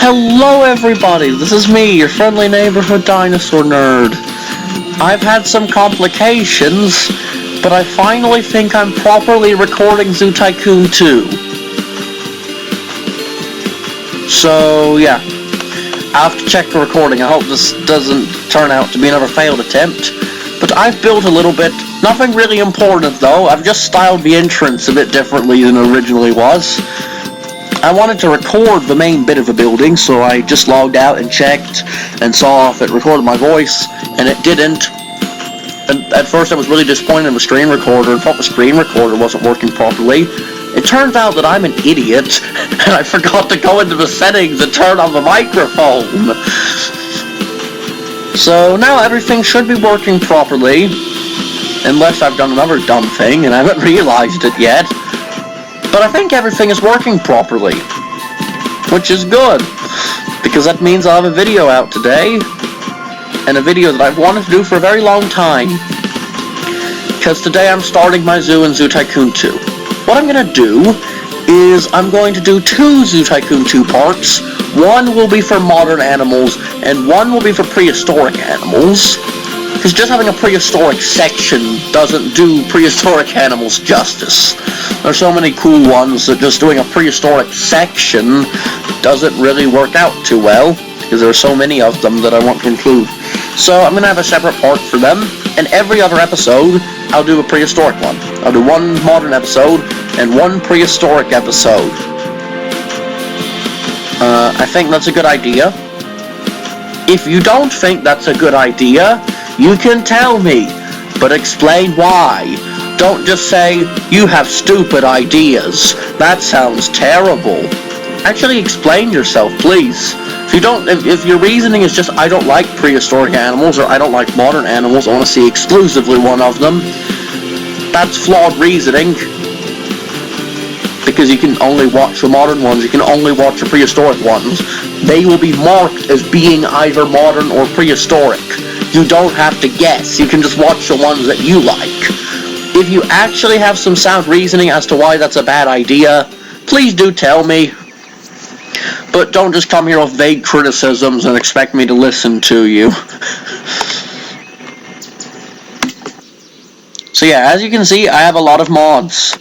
Hello everybody, this is me, your friendly neighborhood dinosaur nerd. I've had some complications, but I finally think I'm properly recording Zoo Tycoon 2. So yeah, I have to check the recording. I hope this doesn't turn out to be another failed attempt. But I've built a little bit, nothing really important though. I've just styled the entrance a bit differently than it originally was. I wanted to record the main bit of the building, so I just logged out and checked and saw if it recorded my voice, and it didn't. And at first I was really disappointed in the screen recorder and thought the screen recorder wasn't working properly. It turns out that I'm an idiot, and I forgot to go into the settings and turn on the microphone. So now everything should be working properly, unless I've done another dumb thing and I haven't realized it yet. But I think everything is working properly, which is good, because that means I'll have a video out today, and a video that I've wanted to do for a very long time, because today I'm starting my zoo in Zoo Tycoon 2. What I'm going to do is I'm going to do two Zoo Tycoon 2 parts. One will be for modern animals, and one will be for prehistoric animals. Because just having a prehistoric section doesn't do prehistoric animals justice. There's so many cool ones that just doing a prehistoric section doesn't really work out too well, because there are so many of them that I want to include. So I'm going to have a separate part for them, and every other episode I'll do a prehistoric one. I'll do one modern episode and one prehistoric episode. I think that's a good idea. If you don't think that's a good idea, you can tell me, but explain why. Don't just say, you have stupid ideas. That sounds terrible. Actually explain yourself, please. If your reasoning is just, I don't like prehistoric animals, or I don't like modern animals, I want to see exclusively one of them, that's flawed reasoning. Because you can only watch the modern ones, you can only watch the prehistoric ones. They will be marked as being either modern or prehistoric. You don't have to guess, you can just watch the ones that you like. If you actually have some sound reasoning as to why that's a bad idea, please do tell me. But don't just come here with vague criticisms and expect me to listen to you. So yeah, as you can see, I have a lot of mods.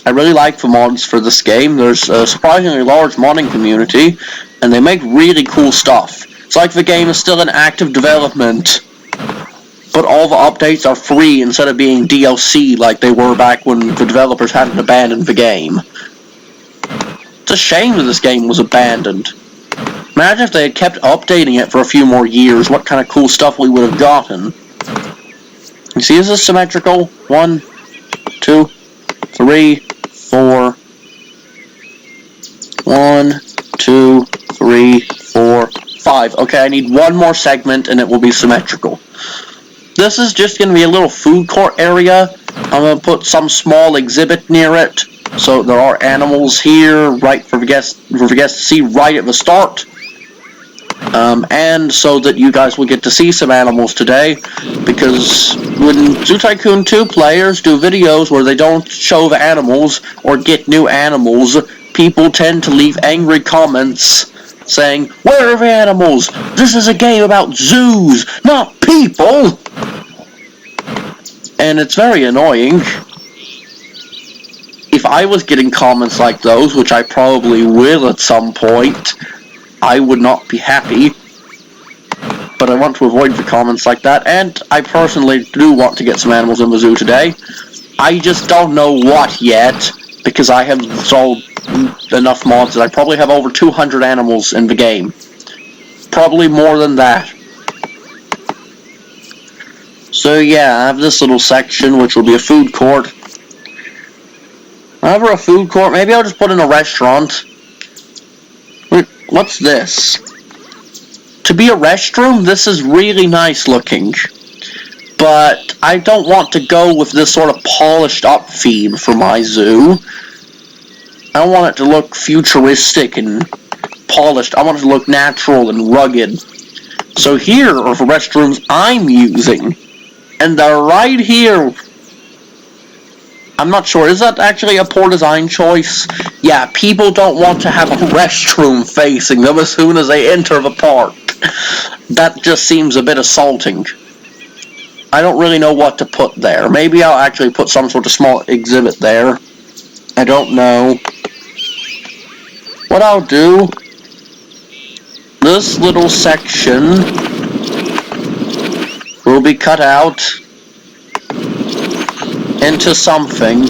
I really like the mods for this game. There's a surprisingly large modding community, and they make really cool stuff. It's like the game is still in active development, but all the updates are free instead of being DLC like they were back when the developers hadn't abandoned the game. It's a shame that this game was abandoned. Imagine if they had kept updating it for a few more years, what kind of cool stuff we would have gotten. You see, is this symmetrical? 1, 2, 3, 4. 1, 2, 3, 4, 5. Okay, I need one more segment and it will be symmetrical. This is just going to be a little food court area. I'm going to put some small exhibit near it, so there are animals here, right for the guests to see right at the start. And so that you guys will get to see some animals today, because when Zoo Tycoon 2 players do videos where they don't show the animals or get new animals, people tend to leave angry comments saying, "Where are the animals? This is a game about zoos, not people!" And it's very annoying. If I was getting comments like those, which I probably will at some point, I would not be happy. But I want to avoid the comments like that, and I personally do want to get some animals in the zoo today. I just don't know what yet, because I have installed enough mods that I probably have over 200 animals in the game. Probably more than that. So yeah, I have this little section which will be a food court. Whenever a food court, maybe I'll just put in a restaurant. Wait, what's this? To be a restroom, this is really nice looking. But I don't want to go with this sort of polished up theme for my zoo. I want it to look futuristic and polished. I want it to look natural and rugged. So here are the restrooms I'm using. And they're right here. I'm not sure. Is that actually a poor design choice? Yeah, people don't want to have a restroom facing them as soon as they enter the park. That just seems a bit assaulting. I don't really know what to put there. Maybe I'll actually put some sort of small exhibit there. I don't know. What I'll do, this little section will be cut out into something.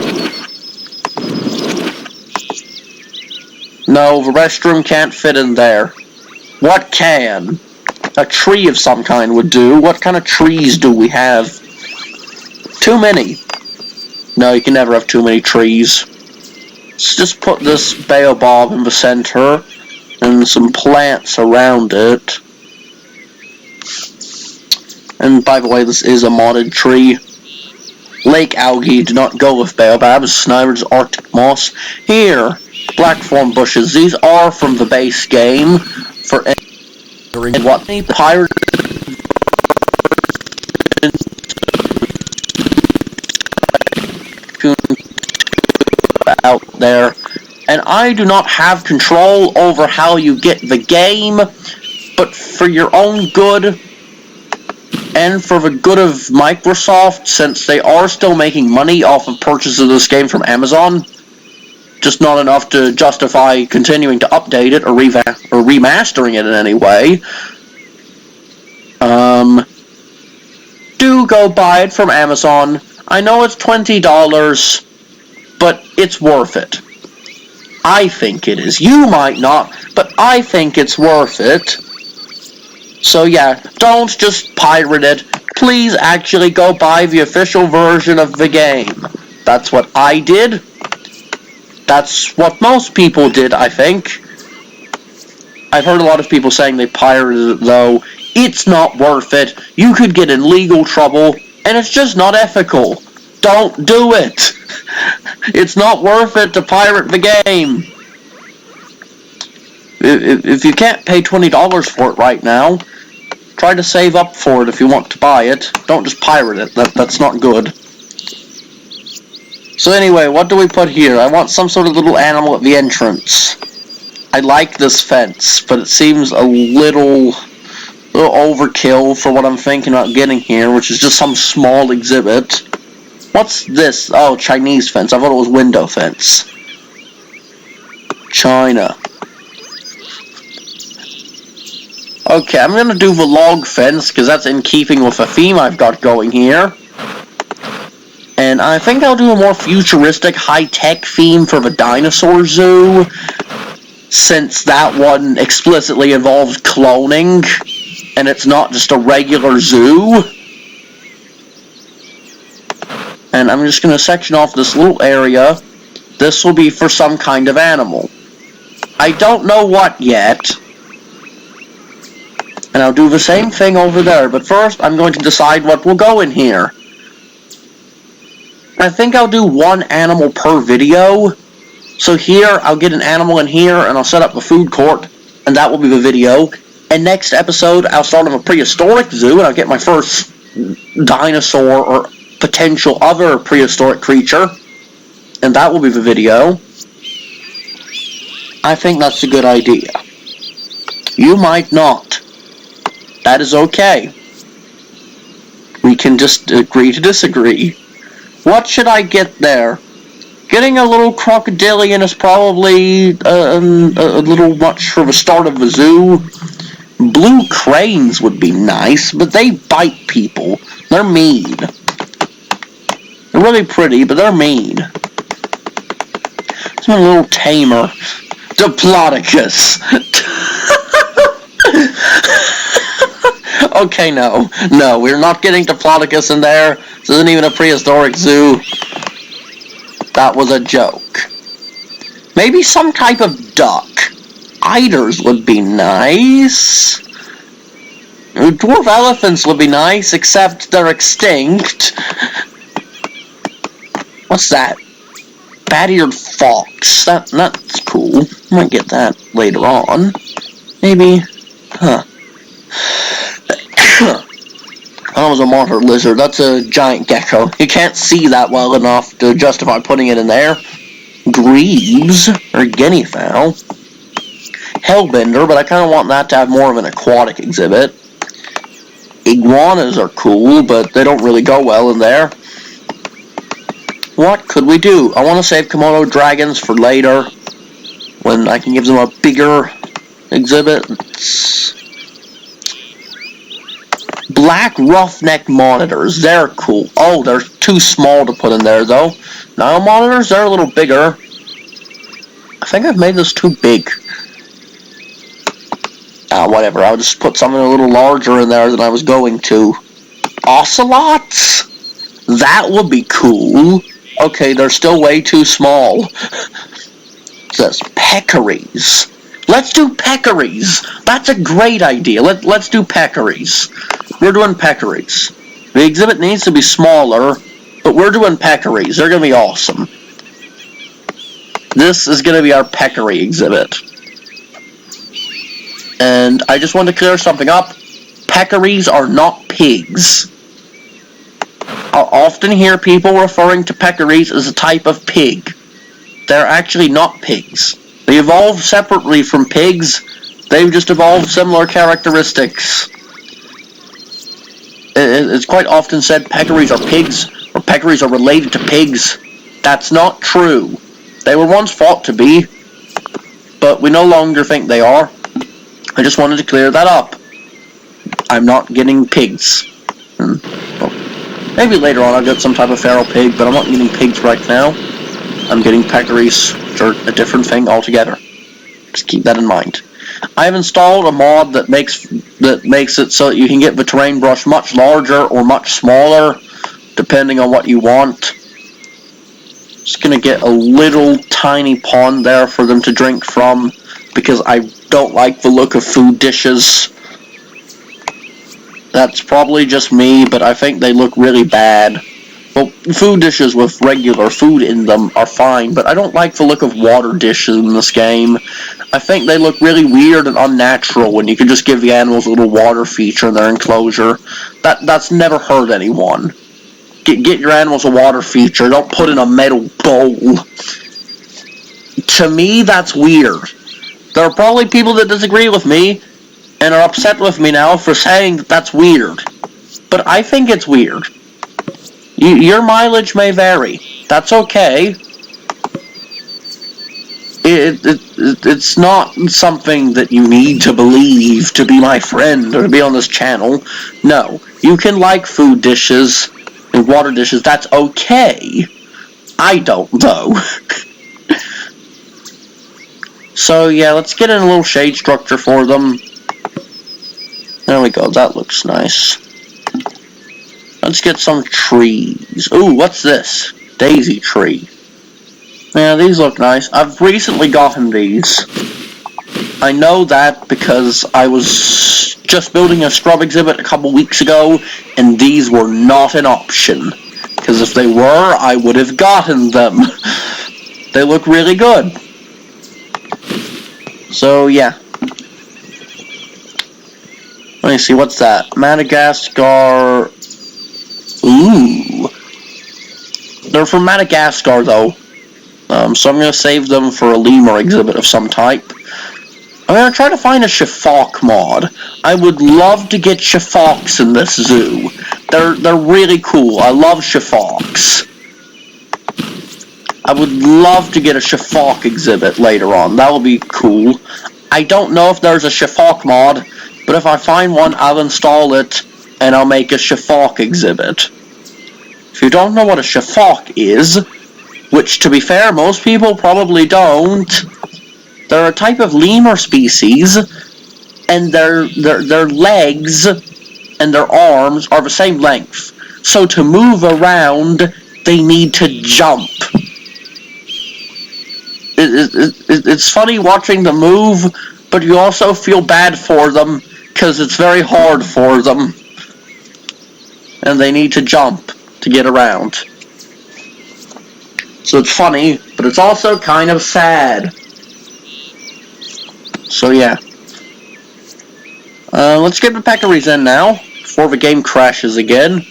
No, the restroom can't fit in there. What can? A tree of some kind would do. What kind of trees do we have? Too many. No, you can never have too many trees. Let's just put this baobab in the center and some plants around it. And by the way, this is a modded tree. Lake algae do not go with baobabs. Sniper's Arctic moss. Here, blackthorn bushes. These are from the base game for entering what any pirate out there. And I do not have control over how you get the game, but for your own good and for the good of Microsoft, since they are still making money off of purchases of this game from Amazon, just not enough to justify continuing to update it or remastering it in any way, do go buy it from Amazon. I know it's $20, but it's worth it. I think it is. You might not, but I think it's worth it. So yeah, don't just pirate it. Please actually go buy the official version of the game. That's what I did. That's what most people did, I think. I've heard a lot of people saying they pirated it, though. It's not worth it. You could get in legal trouble, and it's just not ethical. Don't do it. It's not worth it to pirate the game. If you can't pay $20 for it right now, try to save up for it if you want to buy it. Don't just pirate it. That's not good. So anyway, what do we put here? I want some sort of little animal at the entrance. I like this fence, but it seems a little overkill for what I'm thinking about getting here, which is just some small exhibit. What's this? Oh, Chinese fence. I thought it was window fence. China. Okay, I'm going to do the log fence, because that's in keeping with the theme I've got going here. And I think I'll do a more futuristic, high-tech theme for the dinosaur zoo, since that one explicitly involves cloning, and it's not just a regular zoo. And I'm just going to section off this little area. This will be for some kind of animal. I don't know what yet. And I'll do the same thing over there, but first I'm going to decide what will go in here. I think I'll do one animal per video. So here, I'll get an animal in here, and I'll set up a food court, and that will be the video. And next episode, I'll start on a prehistoric zoo, and I'll get my first dinosaur or potential other prehistoric creature, and that will be the video. I think that's a good idea. You might not. That is okay. We can just agree to disagree. What should I get there? Getting a little crocodilian is probably a little much for the start of the zoo. Blue cranes would be nice, but they bite people. They're mean. They're really pretty, but they're mean. It's a little tamer. Diplodocus. Okay, no, we're not getting Diplodocus in there. This isn't even a prehistoric zoo. That was a joke. Maybe some type of duck. Eiders would be nice. Dwarf elephants would be nice, except they're extinct. What's that? Bat-eared fox. That's cool. Might get that later on. Maybe. Huh. That was a monitor lizard. That's a giant gecko. You can't see that well enough to justify putting it in there. Grebes, or guinea fowl. Hellbender, but I kind of want that to have more of an aquatic exhibit. Iguanas are cool, but they don't really go well in there. What could we do? I want to save Komodo dragons for later, when I can give them a bigger exhibit. Black roughneck monitors, they're cool. Oh, they're too small to put in there though. Nile monitors, they're a little bigger. I think I've made this too big. Whatever, I'll just put something a little larger in there than I was going to. Ocelots? That would be cool. Okay, they're still way too small. It says peccaries. Let's do peccaries. That's a great idea. Let's do peccaries. We're doing peccaries. The exhibit needs to be smaller, but we're doing peccaries. They're going to be awesome. This is going to be our peccary exhibit. And I just want to clear something up. Peccaries are not pigs. I'll often hear people referring to peccaries as a type of pig. They're actually not pigs. They evolved separately from pigs. They've just evolved similar characteristics. It's quite often said peccaries are pigs, or peccaries are related to pigs. That's not true. They were once thought to be, but we no longer think they are. I just wanted to clear that up. I'm not getting pigs. Well, maybe later on I'll get some type of feral pig, but I'm not getting pigs right now. I'm getting peccaries, which are a different thing altogether. Just keep that in mind. I have installed a mod that makes it so that you can get the terrain brush much larger or much smaller, depending on what you want. Just gonna get a little tiny pond there for them to drink from, because I don't like the look of food dishes. That's probably just me, but I think they look really bad. Well, food dishes with regular food in them are fine, but I don't like the look of water dishes in this game. I think they look really weird and unnatural when you can just give the animals a little water feature in their enclosure. That's never hurt anyone. Get your animals a water feature, don't put in a metal bowl. To me, that's weird. There are probably people that disagree with me and are upset with me now for saying that that's weird. But I think it's weird. Your mileage may vary. That's okay. It's not something that you need to believe to be my friend or to be on this channel. No, you can like food dishes and water dishes. That's okay. I don't, though. So yeah, let's get in a little shade structure for them. There we go, that looks nice. Let's get some trees. Ooh, what's this? Daisy tree. Yeah, these look nice. I've recently gotten these. I know that because I was just building a scrub exhibit a couple weeks ago, and these were not an option. Because if they were, I would have gotten them. They look really good. So, yeah. Let me see, what's that? Madagascar. Ooh. They're from Madagascar, though. So I'm going to save them for a lemur exhibit of some type. I'm going to try to find a Shafak mod. I would love to get Shafaks in this zoo. They're really cool. I love Shafaks. I would love to get a Shafak exhibit later on. That would be cool. I don't know if there's a Shafak mod, but if I find one, I'll install it, and I'll make a Shafak exhibit. If you don't know what a Shafak is, which, to be fair, most people probably don't, they're a type of lemur species, and their legs and their arms are the same length. So to move around, they need to jump. It's funny watching them move, but you also feel bad for them because it's very hard for them. And they need to jump to get around. So it's funny, but it's also kind of sad. So yeah. Let's get the peccaries in now. before the game crashes again,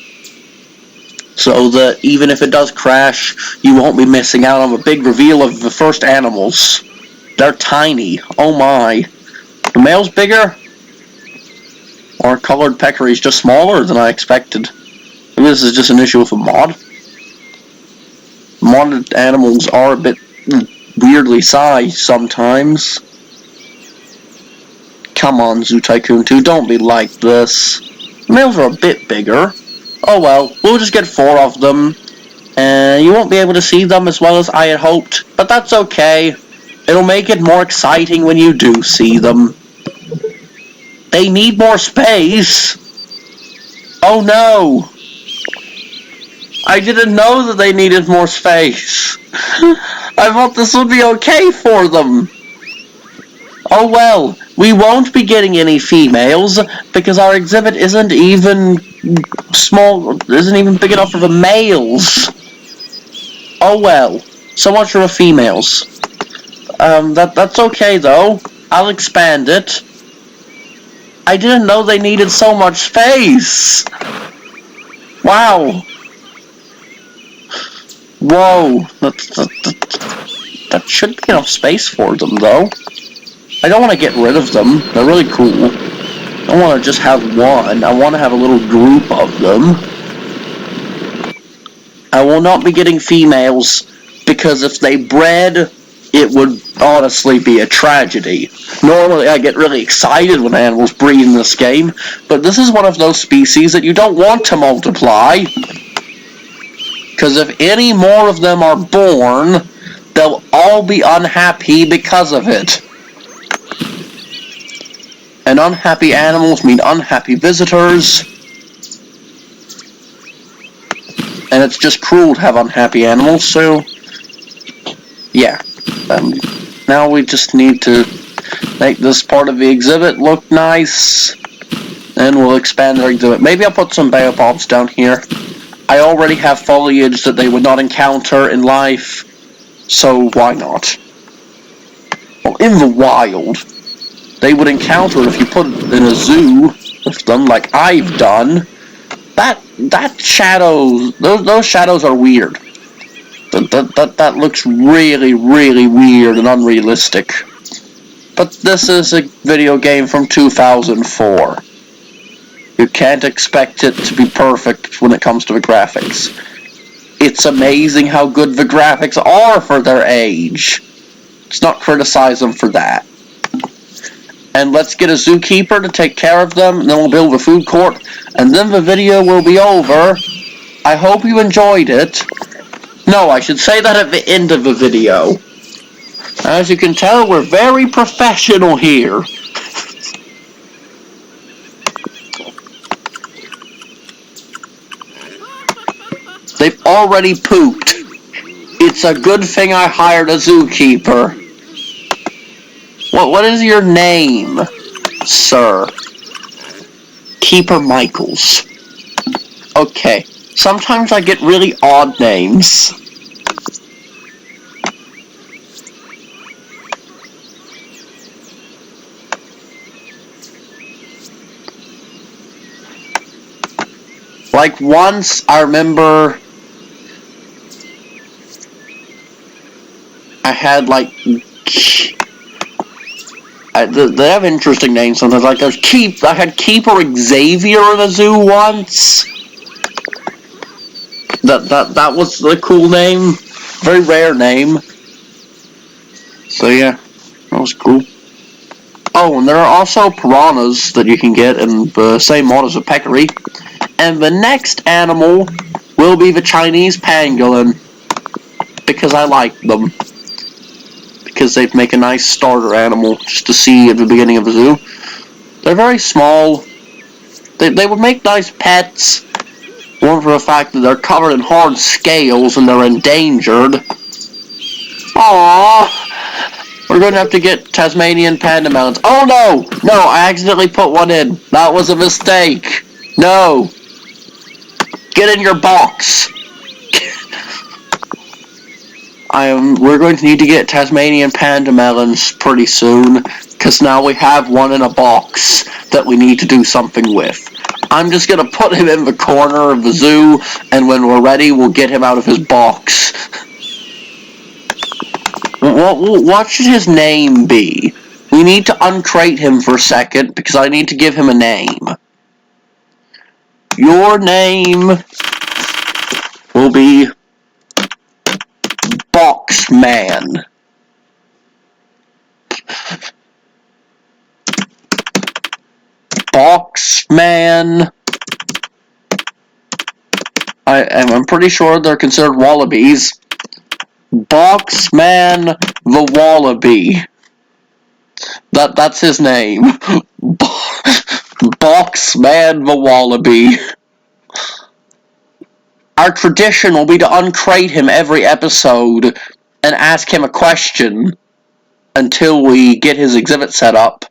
so that even if it does crash, you won't be missing out on a big reveal of the first animals. They're tiny. Oh my. The male's bigger? Or colored peccaries just smaller than I expected? Maybe this is just an issue with a mod. Modded animals are a bit weirdly sized sometimes. Come on, Zoo Tycoon 2, don't be like this. The males are a bit bigger. Oh well, we'll just get 4 of them. And you won't be able to see them as well as I had hoped, but that's okay. It'll make it more exciting when you do see them. They need more space. Oh no. I didn't know that they needed more space. I thought this would be okay for them. Oh well, we won't be getting any females because our exhibit isn't even big enough for the males. Oh well, so much for the females. That's okay though. I'll expand it. I didn't know they needed so much space. Wow. Whoa. That should be enough space for them though. I don't want to get rid of them. They're really cool. I don't want to just have one. I want to have a little group of them. I will not be getting females because if they bred, it would honestly be a tragedy. Normally I get really excited when animals breed in this game, but this is one of those species that you don't want to multiply. Because if any more of them are born, they'll all be unhappy because of it. And unhappy animals mean unhappy visitors. And it's just cruel to have unhappy animals, so yeah. Now we just need to make this part of the exhibit look nice, and we'll expand our exhibit. Maybe I'll put some baobabs down here. I already have foliage that they would not encounter in life, so why not? Well, in the wild, they would encounter it if you put it in a zoo with them, like I've done. That shadow, those shadows are weird. That looks really, really weird and unrealistic. But this is a video game from 2004. You can't expect it to be perfect when it comes to the graphics. It's amazing how good the graphics are for their age. Let's not criticize them for that. And let's get a zookeeper to take care of them, and then we'll build a food court, and then the video will be over. I hope you enjoyed it. No, I should say that at the end of the video. As you can tell, we're very professional here. They've already pooped. It's a good thing I hired a zookeeper. What is your name, sir? Keeper Michaels. Okay. Sometimes I get really odd names. Like once, I remember I had like they have interesting names sometimes. Like I had Keeper Xavier in a zoo once. That was the cool name. Very rare name. So yeah, that was cool. Oh, and there are also piranhas that you can get in the same mod as a peccary. And the next animal will be the Chinese pangolin. Because I like them. Because they make a nice starter animal just to see at the beginning of the zoo. They're very small. They would make nice pets. One for the fact that they're covered in hard scales and they're endangered. Aww. We're going to have to get Tasmanian panda melons. Oh no! No, I accidentally put one in. That was a mistake. No. Get in your box. We're going to need to get Tasmanian panda melons pretty soon, because now we have one in a box that we need to do something with. I'm just gonna put him in the corner of the zoo, and when we're ready, we'll get him out of his box. What should his name be? We need to uncrate him for a second, because I need to give him a name. Your name will be Boxman. Boxman. I'm pretty sure they're considered wallabies. Boxman the Wallaby. That's his name. Boxman the Wallaby. Our tradition will be to uncrate him every episode and ask him a question until we get his exhibit set up.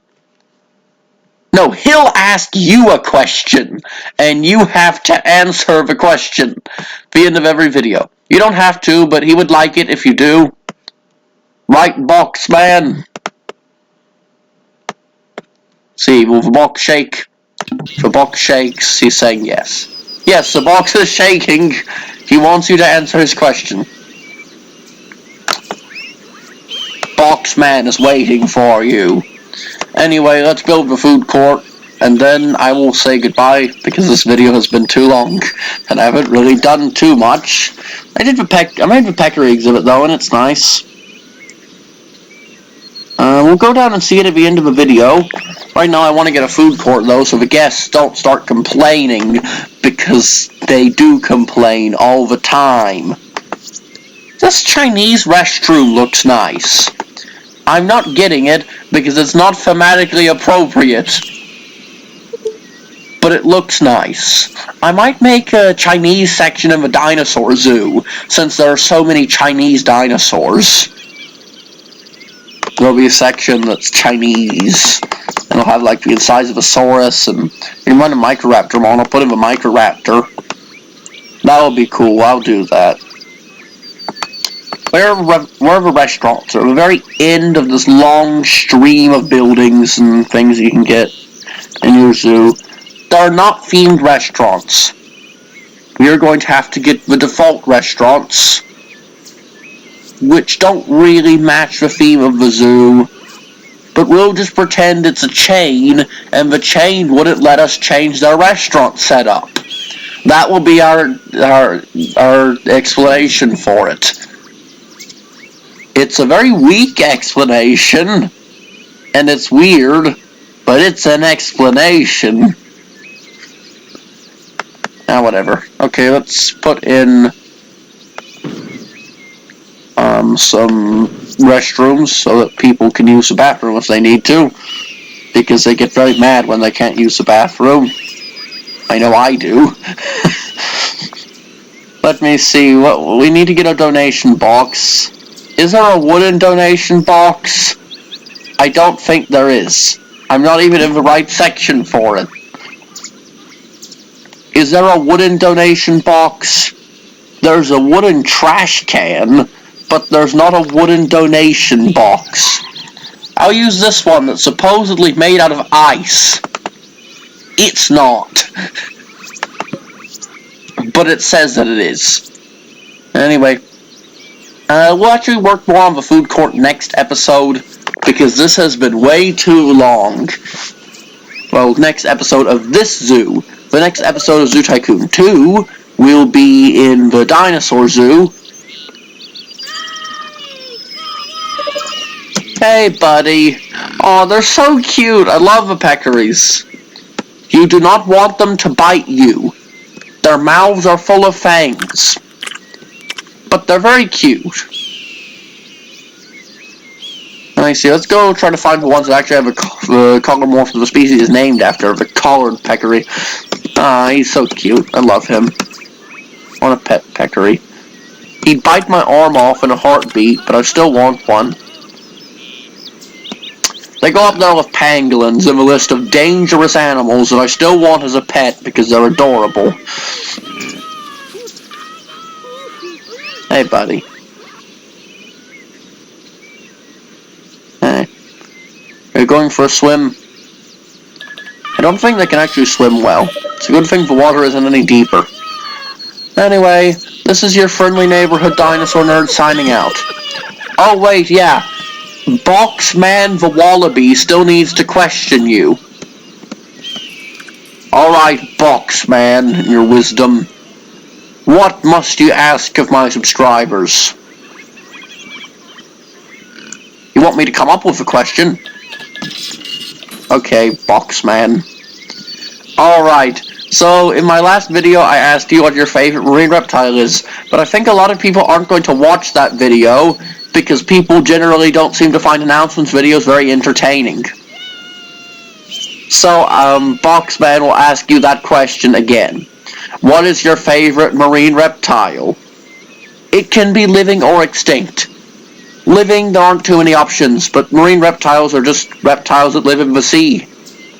No, he'll ask you a question, and you have to answer the question at the end of every video. You don't have to, but he would like it if you do. Right, Boxman? See, will the box shake? If the box shakes, he's saying yes. Yes, the box is shaking. He wants you to answer his question. Boxman is waiting for you. Anyway, let's build the food court, and then I will say goodbye, because this video has been too long, and I haven't really done too much. I made the Peccaries exhibit, though, and it's nice. We'll go down and see it at the end of the video. Right now, I want to get a food court, though, so the guests don't start complaining, because they do complain all the time. This Chinese restroom looks nice. I'm not getting it because it's not thematically appropriate. But it looks nice. I might make a Chinese section in the dinosaur zoo, since there are so many Chinese dinosaurs. There'll be a section that's Chinese, and it'll have like the insides of a saurus, and you can run a Microraptor on, I'll put in a Microraptor. That'll be cool, I'll do that. Where are the restaurants? At the very end of this long stream of buildings and things you can get in your zoo. They're not themed restaurants. We are going to have to get the default restaurants, which don't really match the theme of the zoo. But we'll just pretend it's a chain, and the chain wouldn't let us change their restaurant setup. That will be our explanation for it. It's a very weak explanation, and it's weird, but it's an explanation. Whatever. Okay, let's put in some restrooms so that people can use the bathroom if they need to, because they get very mad when they can't use the bathroom. I know I do. Let me see. We need to get a donation box. Is there a wooden donation box? I don't think there is. I'm not even in the right section for it. Is there a wooden donation box? There's a wooden trash can, but there's not a wooden donation box. I'll use this one that's supposedly made out of ice. It's not. But it says that it is. Anyway. We'll actually work more on the food court next episode, because this has been way too long. Well, next episode of this zoo. The next episode of Zoo Tycoon 2 will be in the dinosaur zoo. Hey, buddy. Aw, they're so cute. I love the peccaries. You do not want them to bite you. Their mouths are full of fangs. But they're very cute. Let me see, let's go try to find the ones that actually have the colormorph of the species named after, the collared peccary. He's so cute. I love him. I want a pet peccary. He'd bite my arm off in a heartbeat, but I still want one. They go up there with pangolins in the list of dangerous animals that I still want as a pet because they're adorable. Hey, buddy. Hey. Are you going for a swim? I don't think they can actually swim well. It's a good thing the water isn't any deeper. Anyway, this is your friendly neighborhood dinosaur nerd signing out. Oh wait, yeah. Boxman the Wallaby still needs to question you. Alright, Boxman, your wisdom. What must you ask of my subscribers? You want me to come up with a question? Okay, Boxman. Alright, so in my last video I asked you what your favorite marine reptile is, but I think a lot of people aren't going to watch that video because people generally don't seem to find announcements videos very entertaining. So, Boxman will ask you that question again. What is your favorite marine reptile? It can be living or extinct. Living, there aren't too many options, but marine reptiles are just reptiles that live in the sea.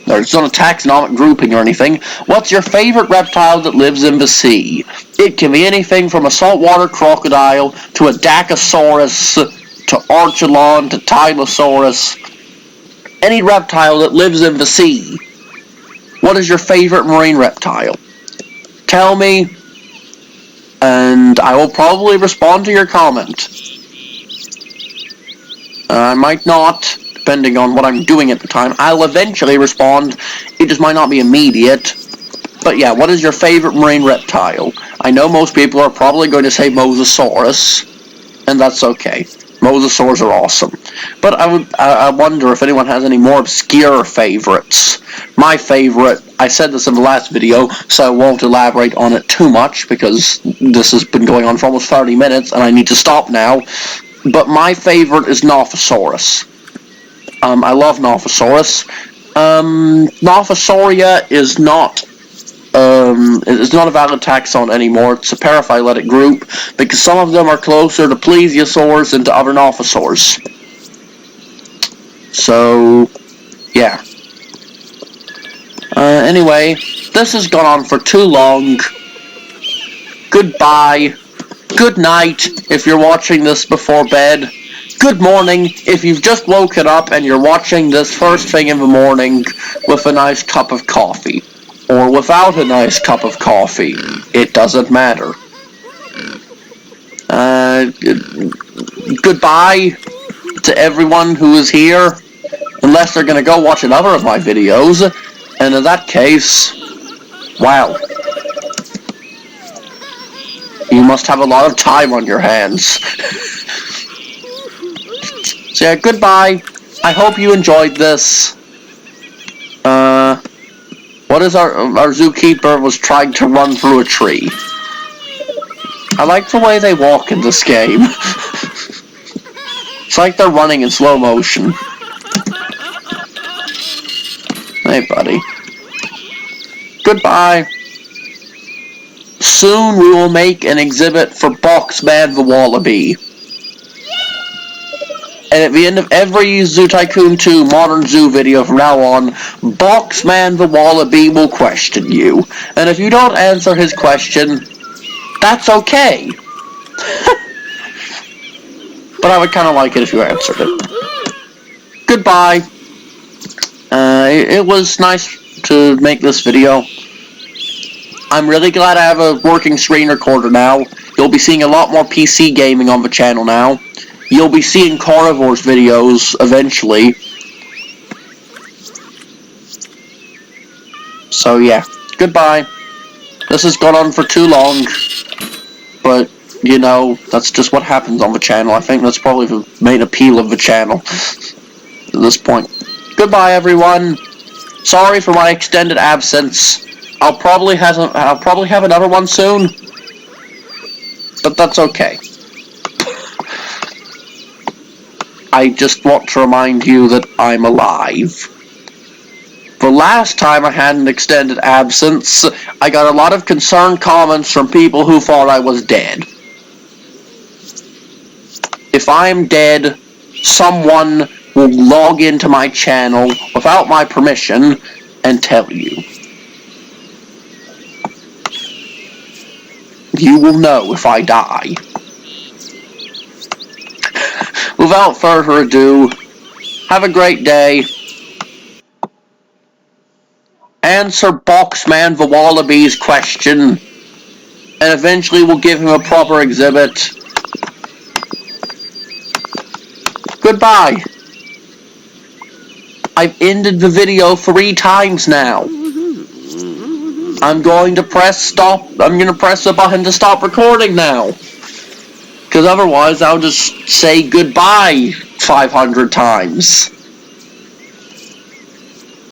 There's not a taxonomic grouping or anything. What's your favorite reptile that lives in the sea? It can be anything from a saltwater crocodile to a Dacosaurus to Archelon to Tylosaurus. Any reptile that lives in the sea. What is your favorite marine reptile? Tell me, and I will probably respond to your comment. I might not, depending on what I'm doing at the time. I'll eventually respond. It just might not be immediate. But yeah, what is your favorite marine reptile? I know most people are probably going to say Mosasaurus, and that's okay. Mosasaurs are awesome. But I wonder if anyone has any more obscure favorites. My favorite, I said this in the last video, so I won't elaborate on it too much, because this has been going on for almost 30 minutes, and I need to stop now. But my favorite is Nophosaurus. I love Nophosaurus. Nophosauria is not it's not a valid taxon anymore. It's a paraphyletic group because some of them are closer to plesiosaurs than to other Nophosaurs. So, yeah. Anyway, this has gone on for too long. Goodbye. Good night if you're watching this before bed. Good morning if you've just woken up and you're watching this first thing in the morning with a nice cup of coffee. Or without a nice cup of coffee. It doesn't matter. Goodbye to everyone who is here. Unless they're going to go watch another of my videos. And in that case, wow. You must have a lot of time on your hands. So yeah, goodbye. I hope you enjoyed this. What is our zookeeper was trying to run through a tree. I like the way they walk in this game. It's like they're running in slow motion. Hey, buddy. Goodbye. Soon we will make an exhibit for Boxman the Wallaby. And at the end of every Zoo Tycoon 2 Modern Zoo video from now on, Boxman the Wallaby will question you. And if you don't answer his question, that's okay. But I would kind of like it if you answered it. Goodbye. It was nice to make this video. I'm really glad I have a working screen recorder now. You'll be seeing a lot more PC gaming on the channel now. You'll be seeing Carnivore's videos eventually. So yeah, goodbye. This has gone on for too long. But, you know, that's just what happens on the channel. I think that's probably the main appeal of the channel at this point. Goodbye, everyone. Sorry for my extended absence. I'll probably have another one soon. But that's okay. I just want to remind you that I'm alive. The last time I had an extended absence, I got a lot of concerned comments from people who thought I was dead. If I'm dead, someone will log into my channel without my permission and tell you. You will know if I die. Without further ado, have a great day. answer Boxman the Wallaby's question, and eventually we'll give him a proper exhibit. Goodbye. I've ended the video 3 times now. I'm going to press stop. I'm going to press the button to stop recording now. Because otherwise I'll just say goodbye 500 times.